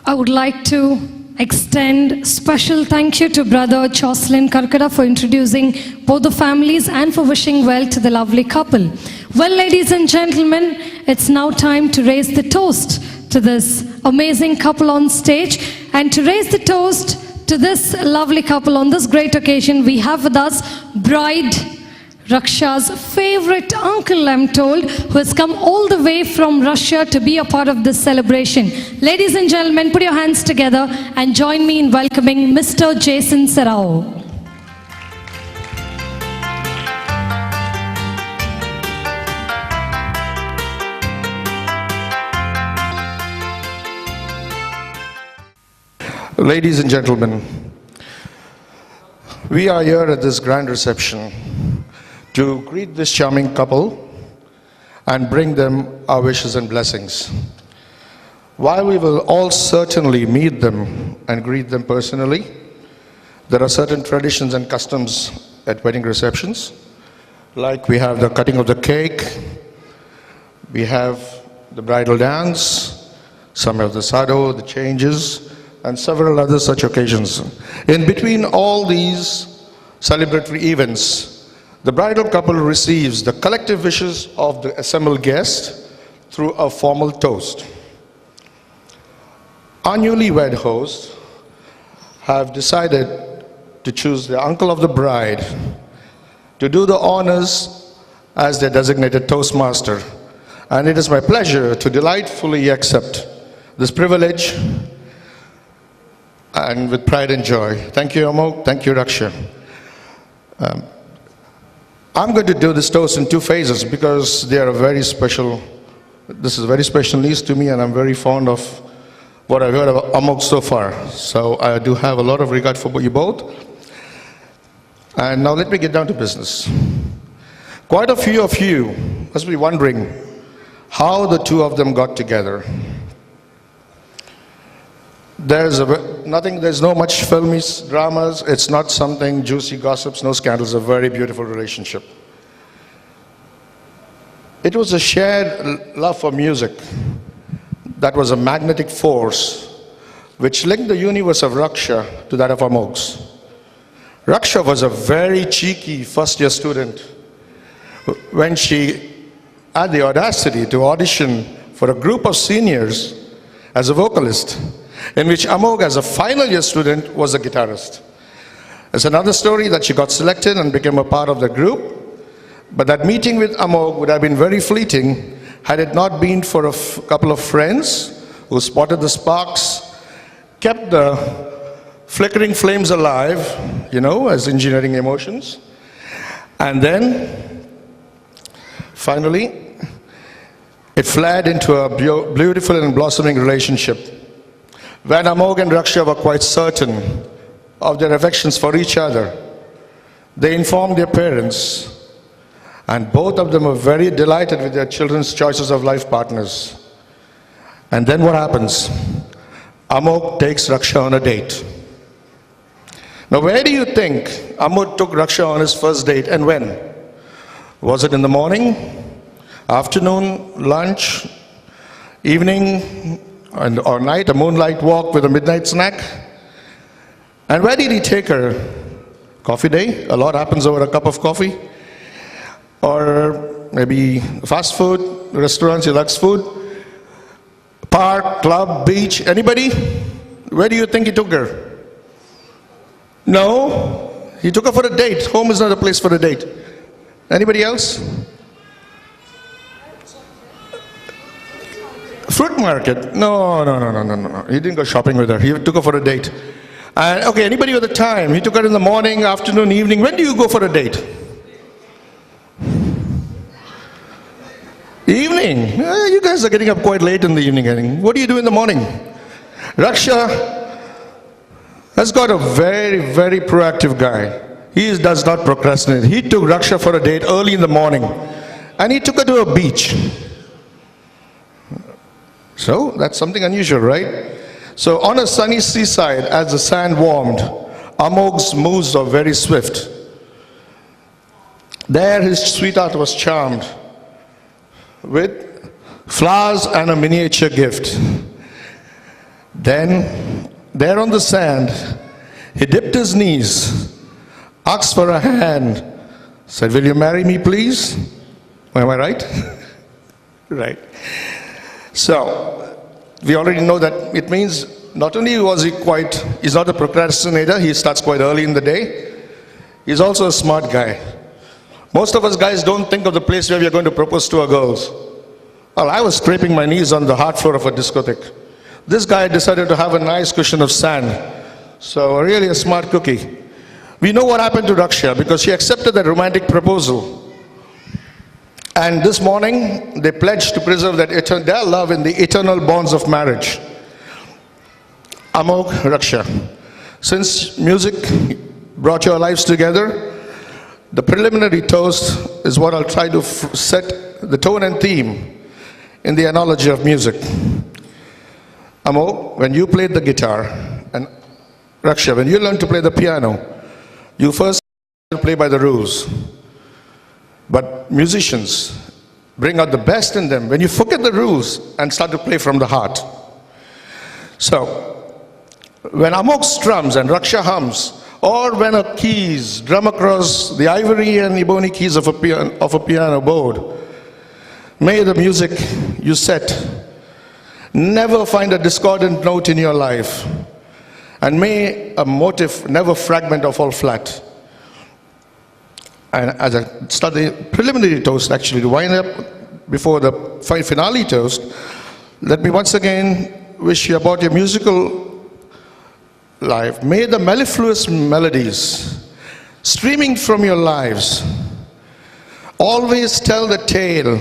I would like to extend special thank you to Brother Jocelyn Karkada for introducing both the families and for wishing well to the lovely couple. Well, ladies and gentlemen, it's now time to raise the toast to this amazing couple on stage. And to raise the toast to this lovely couple on this great occasion, we have with us Bride Raksha's favorite uncle, I'm told, who has come all the way from Russia to be a part of this celebration. Ladies and gentlemen, put your hands together and join me in welcoming Mr. Jason Serrao. Ladies and gentlemen, we are here at this grand reception to greet this charming couple and bring them our wishes and blessings. While we will all certainly meet them and greet them personally, there are certain traditions and customs at wedding receptions. Like we have the cutting of the cake, we have the bridal dance, some of the sado, the changes, and several other such occasions. In between all these celebratory events, the bridal couple receives the collective wishes of the assembled guests through a formal toast. Our newlywed hosts have decided to choose the uncle of the bride to do the honors as their designated toastmaster. And it is my pleasure to delightfully accept this privilege and with pride and joy. Thank you, Amog. Thank you, Raksha. I'm going to do this toast in two phases because they are very special. This is very special news to me, and I'm very fond of what I've heard about Amog so far. So I do have a lot of regard for you both. And now let me get down to business. Quite a few of you must be wondering how the two of them got together. There's no much filmy dramas. It's not something juicy gossips, no scandals. A very beautiful relationship. It was a shared love for music that was a magnetic force which linked the universe of Raksha to that of Amog's. Raksha was a very cheeky first-year student when she had the audacity to audition for a group of seniors as a vocalist, in which Amog, as a final year student, was a guitarist. It's another story that she got selected and became a part of the group, but that meeting with Amog would have been very fleeting had it not been for a couple of friends who spotted the sparks, kept the flickering flames alive, as engineering emotions, and then, finally, it flared into a beautiful and blossoming relationship. When Amog and Raksha were quite certain of their affections for each other, they informed their parents, and both of them were very delighted with their children's choices of life partners. And then what happens? Amog takes Raksha on a date. Now, where do you think Amog took Raksha on his first date, and when? Was it in the morning, afternoon, lunch, evening, or night, a moonlight walk with a midnight snack? And where did he take her? Coffee day? A lot happens over a cup of coffee. Or maybe fast food, restaurants, he likes food. Park, club, beach, anybody? Where do you think he took her? No, he took her for a date. Home is not a place for a date. Anybody else? Fruit market? No. He didn't go shopping with her. He took her for a date. And okay, anybody with the time? He took her in the morning, afternoon, evening. When do you go for a date? Evening. You guys are getting up quite late in the evening. What do you do in the morning? Raksha has got a very, very proactive guy. He does not procrastinate. He took Raksha for a date early in the morning, and he took her to a beach. So that's something unusual, right? So on a sunny seaside, as the sand warmed, Amog's moves were very swift. There his sweetheart was charmed with flowers and a miniature gift. Then, there on the sand, he dipped his knees, asked for a hand, said, "Will you marry me, please?" Am I right? Right. So, we already know that it means not only he's not a procrastinator, he starts quite early in the day, he's also a smart guy. Most of us guys don't think of the place where we are going to propose to our girls. Well, I was scraping my knees on the hard floor of a discotheque. This guy decided to have a nice cushion of sand. So really a smart cookie. We know what happened to Raksha because she accepted that romantic proposal. And this morning, they pledged to preserve their love in the eternal bonds of marriage. Amog+Raksha. Since music brought your lives together, the preliminary toast is what I'll try to set the tone and theme in the analogy of music. Amog, when you played the guitar, and Raksha, when you learned to play the piano, you first had to play by the rules. But musicians bring out the best in them when you forget the rules and start to play from the heart. So, when Amog strums and Raksha hums, or when her keys drum across the ivory and ebony keys of a piano board, may the music you set never find a discordant note in your life, and may a motive never fragment or fall flat. And as I start the preliminary toast, actually, to wind up before the finale toast, let me once again wish you about your musical life. May the mellifluous melodies streaming from your lives always tell the tale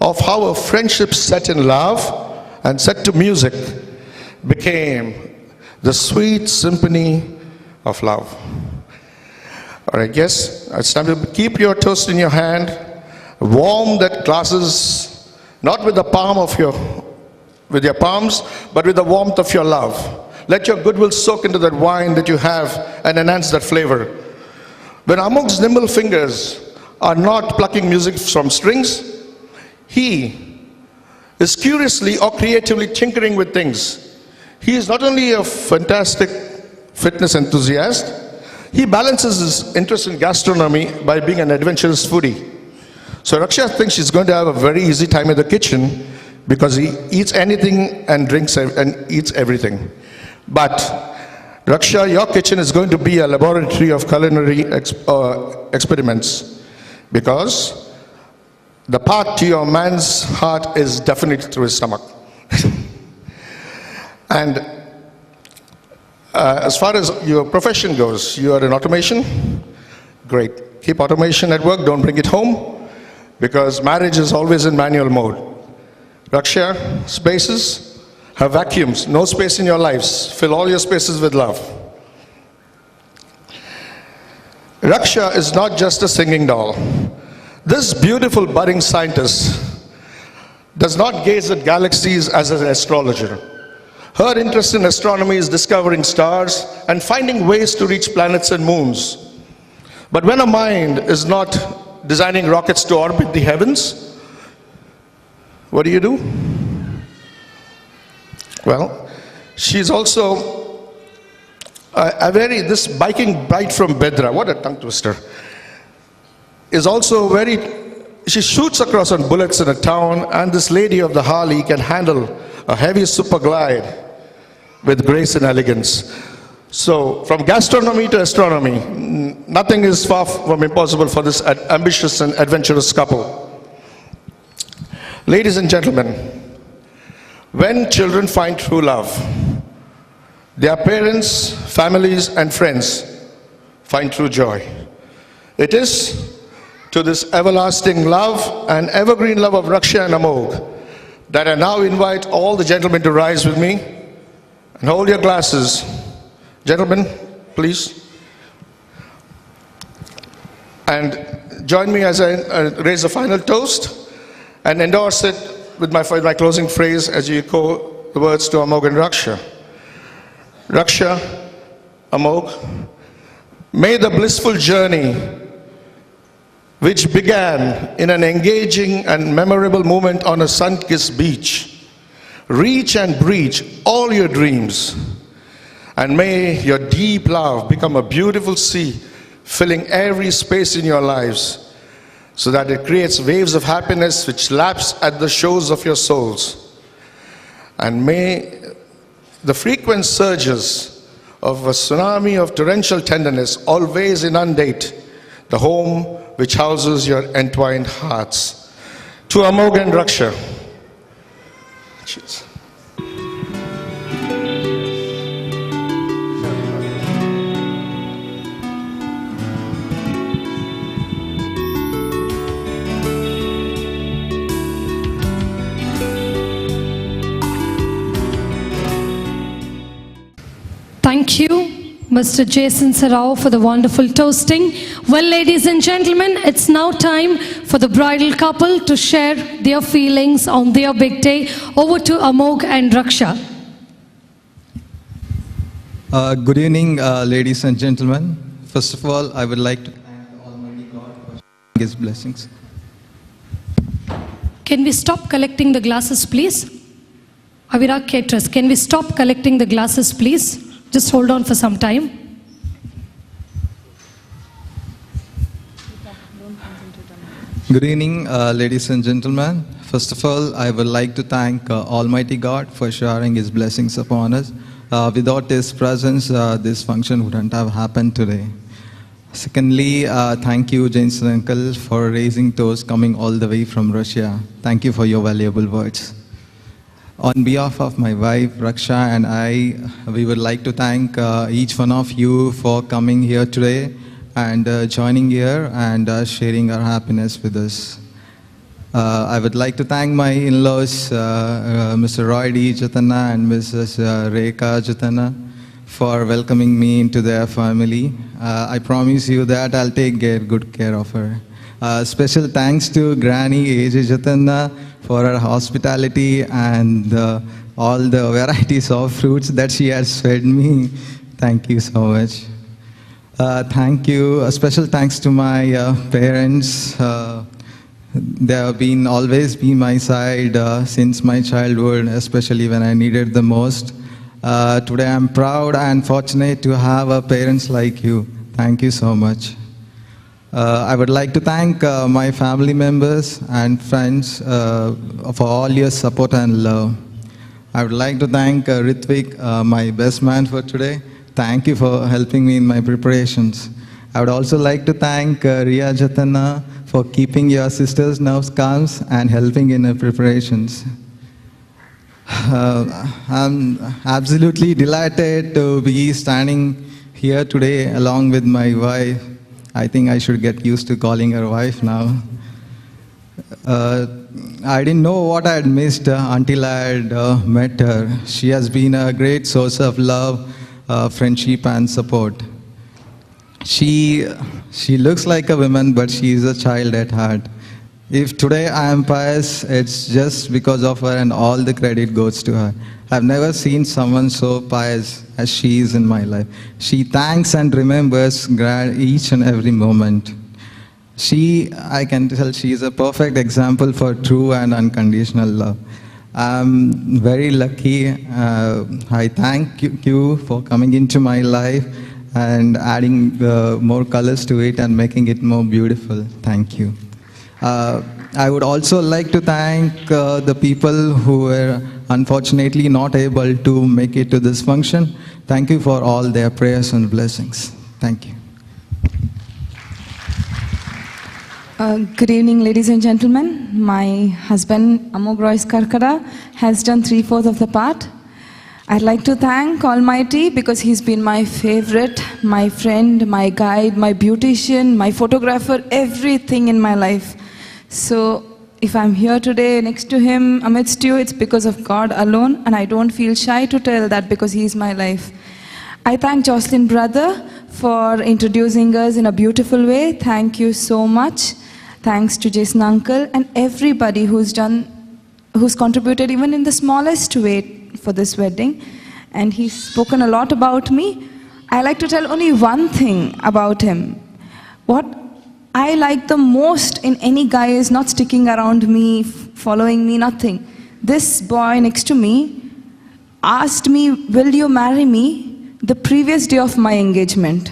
of how a friendship set in love and set to music became the sweet symphony of love. All right, yes, it's time to keep your toast in your hand, warm that glasses, not with the with your palms, but with the warmth of your love. Let your goodwill soak into that wine that you have and enhance that flavor. When Amog's nimble fingers are not plucking music from strings, he is curiously or creatively tinkering with things. He is not only a fantastic fitness enthusiast, he balances his interest in gastronomy by being an adventurous foodie. So Raksha thinks she's going to have a very easy time in the kitchen because he eats anything and drinks and eats everything. But Raksha, your kitchen is going to be a laboratory of culinary experiments, because the path to your man's heart is definitely through his stomach. And as far as your profession goes, you are in automation. Great. Keep automation at work, don't bring it home, because marriage is always in manual mode. Raksha, spaces have vacuums. No space in your lives. Fill all your spaces with love. Raksha is not just a singing doll. This beautiful budding scientist does not gaze at galaxies as an astrologer. Her interest in astronomy is discovering stars and finding ways to reach planets and moons. But when a mind is not designing rockets to orbit the heavens, what do? Well, she's also this biking bride from Bedra, what a tongue twister, is also she shoots across on bullets in a town, and this lady of the Harley can handle a heavy super glide with grace and elegance. So, from gastronomy to astronomy, nothing is far from impossible for this ambitious and adventurous couple. Ladies and gentlemen, when children find true love, their parents, families, and friends find true joy. It is to this everlasting love and evergreen love of Raksha and Amog that I now invite all the gentlemen to rise with me and hold your glasses. Gentlemen, please. And join me as I raise the final toast and endorse it with my closing phrase as you echo the words to Amog and Raksha. Raksha, Amog, may the blissful journey which began in an engaging and memorable moment on a sun-kissed beach reach and breach all your dreams. And may your deep love become a beautiful sea, filling every space in your lives, so that it creates waves of happiness which laps at the shores of your souls. And may the frequent surges of a tsunami of torrential tenderness always inundate the home which houses your entwined hearts. To Amog+Raksha. Cheers. Thank you, Mr. Jason Sarao, for the wonderful toasting. Well, ladies and gentlemen, it's now time for the bridal couple to share their feelings on their big day. Over to Amog+Raksha. Good evening, ladies and gentlemen. First of all, I would like to thank Almighty God for sharing His blessings. Can we stop collecting the glasses, please? Avira caterers, can we stop collecting the glasses, please? Just hold on for some time. Good evening, ladies and gentlemen. First of all, I would like to thank Almighty God for showering His blessings upon us. Without His presence, this function wouldn't have happened today. Secondly, thank you, Jason Uncle, for raising toast coming all the way from Russia. Thank you for your valuable words. On behalf of my wife, Raksha, and I, we would like to thank each one of you for coming here today and joining here and sharing our happiness with us. I would like to thank my in-laws, Mr. Roy D. Jatana and Mrs. Rekha Jatana, for welcoming me into their family. I promise you that I'll take good care of her. Special thanks to Granny A.J. Jatana for her hospitality and all the varieties of fruits that she has fed me. Thank you so much. Thank you. A special thanks to my parents. They have always been my side since my childhood, especially when I needed the most. Today I'm proud and fortunate to have parents like you. Thank you so much. I would like to thank my family members and friends for all your support and love. I would like to thank Ritvik, my best man for today. Thank you for helping me in my preparations. I would also like to thank Riya Jatana for keeping your sister's nerves calm and helping in her preparations. I'm absolutely delighted to be standing here today along with my wife. I think I should get used to calling her wife now. I didn't know what I had missed until I had met her. She has been a great source of love, friendship and support. She looks like a woman, but she is a child at heart. If today I am pious, it's just because of her, and all the credit goes to her. I've never seen someone so pious as she is in my life. She thanks and remembers each and every moment. I can tell she is a perfect example for true and unconditional love. I'm very lucky. I thank you for coming into my life and adding more colors to it and making it more beautiful. Thank you. I would also like to thank the people who were unfortunately not able to make it to this function. Thank you for all their prayers and blessings. Thank you. Good evening, ladies and gentlemen. My husband, Amog+Raksha, has done 3/4 of the part. I'd like to thank Almighty because he's been my favorite, my friend, my guide, my beautician, my photographer, everything in my life. So if I'm here today next to him, amidst you, it's because of God alone, and I don't feel shy to tell that because he's my life. I thank Jocelyn brother for introducing us in a beautiful way. Thank you so much. Thanks to Jason uncle and everybody who's contributed even in the smallest way for this wedding. And he's spoken a lot about me. I like to tell only one thing about him. What I like the most in any guy is not sticking around me, following me, nothing. this boy next to me asked me, will you marry me, the previous day of my engagement.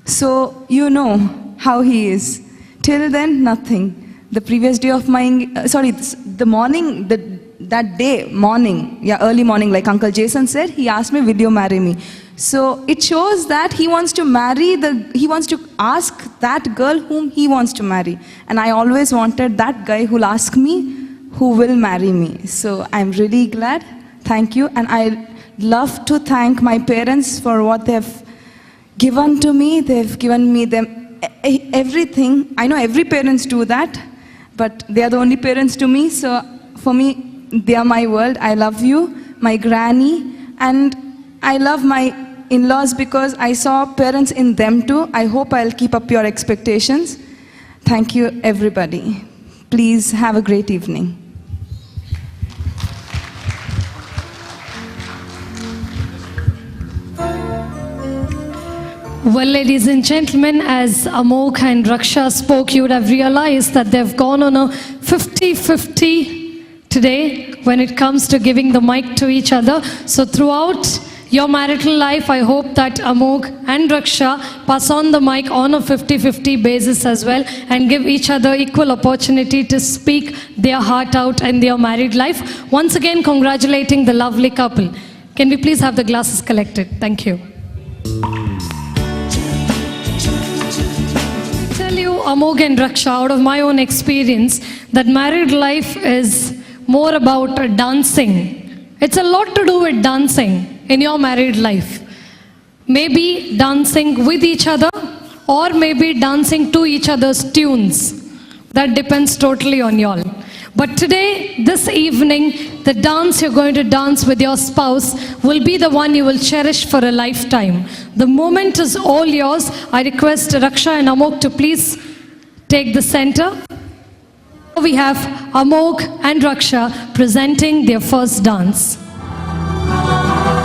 So you know how he is. Till then, nothing. The previous day of my, the morning, that day, morning, yeah, early morning, like Uncle Jason said, he asked me, will you marry me? So it shows that he wants to he wants to ask that girl whom he wants to marry. And I always wanted that guy who'll ask me, who will marry me. So I'm really glad. Thank you. And I love to thank my parents for what they've given to me. They've given me everything. I know every parents do that, but they are the only parents to me. So for me, they are my world. I love you, my granny, and I love my in-laws because I saw parents in them too. I hope I'll keep up your expectations. Thank you, everybody. Please have a great evening. Well, ladies and gentlemen, as Amog and Raksha spoke, you would have realized that they've gone on a 50-50 today when it comes to giving the mic to each other. So throughout your marital life, I hope that Amog and Raksha pass on the mic on a 50-50 basis as well and give each other equal opportunity to speak their heart out in their married life. Once again, congratulating the lovely couple. Can we please have the glasses collected? Thank you. Amog and Raksha, out of my own experience, that married life is more about dancing. It's a lot to do with dancing in your married life. Maybe dancing with each other or maybe dancing to each other's tunes. That depends totally on y'all. But today, this evening, the dance you're going to dance with your spouse will be the one you will cherish for a lifetime. The moment is all yours. I request Raksha and Amog to please take the center. We have Amog and Raksha presenting their first dance. Ah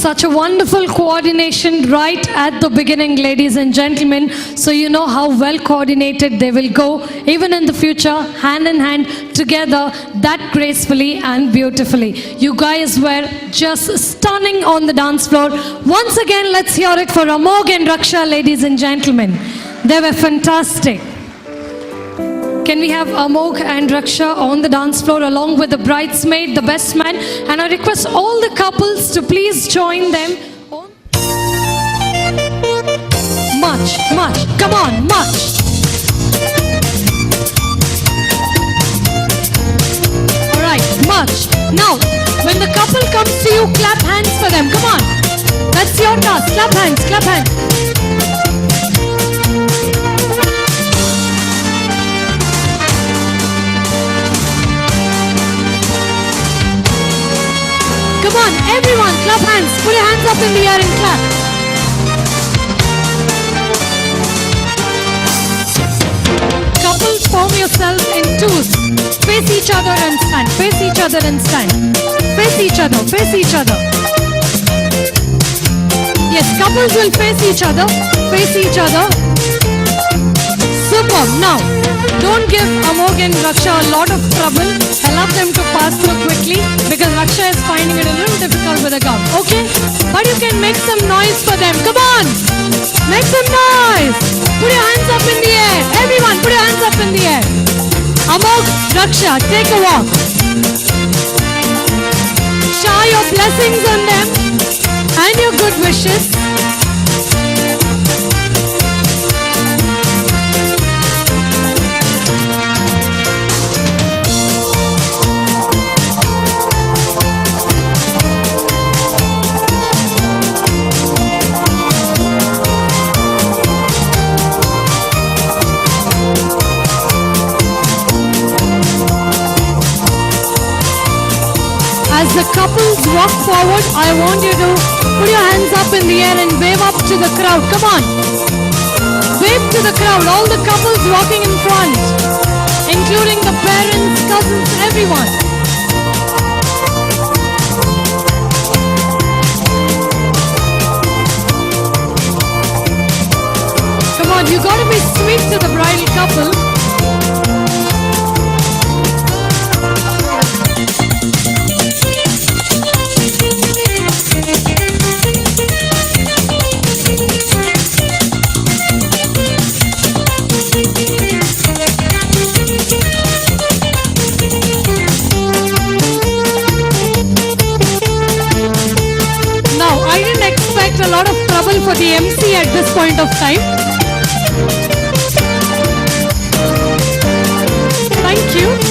Such a wonderful coordination right at the beginning, ladies and gentlemen. So you know how well coordinated they will go, even in the future, hand in hand, together, that gracefully and beautifully. You guys were just stunning on the dance floor. Once again, let's hear it for Amog and Raksha, ladies and gentlemen. They were fantastic. Can we have Amog and Raksha on the dance floor along with the bridesmaid, the best man? And I request all the couples to please join them. Much, come on, much. Alright, much. Now, when the couple comes to you, clap hands for them. Come on. That's your task. Clap hands, clap hands. Come on, everyone, clap hands. Put your hands up in the air and clap. Couples, form yourself in twos. Face each other and stand. Face each other and stand. Face each other. Face each other. Yes, couples will face each other. Face each other. Superb. Now, don't give Amog and Raksha a lot of trouble. Allow them to pass through quickly because Raksha is finding it a little difficult with the gown. Okay? But you can make some noise for them. Come on! Make some noise! Put your hands up in the air. Everyone, put your hands up in the air. Amog, Raksha, take a walk. Shower your blessings on them and your good wishes. As the couples walk forward, I want you to put your hands up in the air and wave up to the crowd. Come on. Wave to the crowd, all the couples walking in front, including the parents, cousins, everyone. Come on, you gotta be sweet to the bridal couple. A lot of trouble for the MC at this point of time. Thank you.